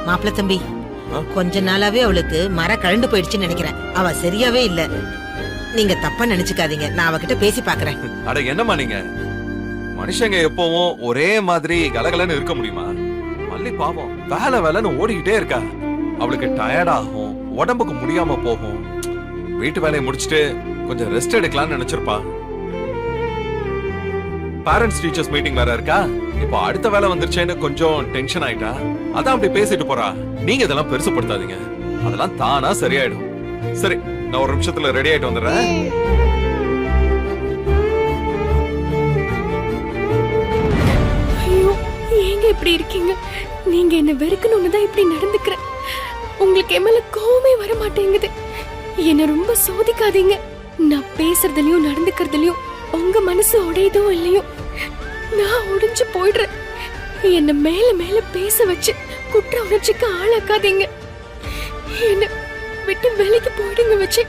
மாப்பிள்ள தம்பி, கொஞ்ச நாளாவே அவளுக்கு மர கழண்டு போயிடுச்சுன்னு நினைக்கிறேன். அவ சரியாவே இல்ல. நீங்க தப்பா நினைச்சுக்காதீங்க, நான் அவகிட்ட பேசி பாக்குறேன். அட என்னம்மா நீங்க, மனுஷங்க எப்பவும் ஒரே மாதிரி கலகலன்னு இருக்க முடியுமா? மல்லி பாவம் வேலை வேலைன்னு ஓடிக்கிட்டே இருக்கா. அவளுக்கு டயர்ட் ஆகும், உடம்புக்கு முடியாம போகும். வீட்டு வேலையை முடிச்சுட்டு கொஞ்சம் ரெஸ்ட் எடுக்கலாம்னு நினைச்சிருப்பா. பேரண்ட்ஸ் டீச்சர்ஸ் மீட்டிங் வேற இருக்கா. இப்போ அடுத்த வேலை வந்துருச்சேன்னு கொஞ்சம் டென்ஷன் ஆயிட்டா. அதான் அப்படி பேசிட்டு போறா. நீங்க இதெல்லாம் பெருசுப்படுத்தாதீங்க, அதெல்லாம் தானா சரியாயிடும். சரி, நான் ஒரு நிமிஷத்துல ரெடி ஆயிட்டு வந்துடுறேன். ஐயோ, ஏங்க இப்படி இருக்கீங்க? நீங்க என்ன வெறுக்கணும்னு தான் இப்படி நடந்துக்கிறேன். உங்களுக்கு என் மேல கோவமே வர மாட்டேங்குது. என்ன ரொம்ப சோதிக்காதீங்க. நான் பேசுறதுலயும் நடந்துக்கிறதுலயும் உங்க மனசு உடையதோ இல்லையோ, நான் உடைஞ்சு போயிடுறேன். என்ன மேல மேல பேச வச்சு குற்ற உணர்ச்சிக்கு ஆளாக்காதீங்க. என்ன விட்டு வேலைக்கு போயிடுங்க வச்சு.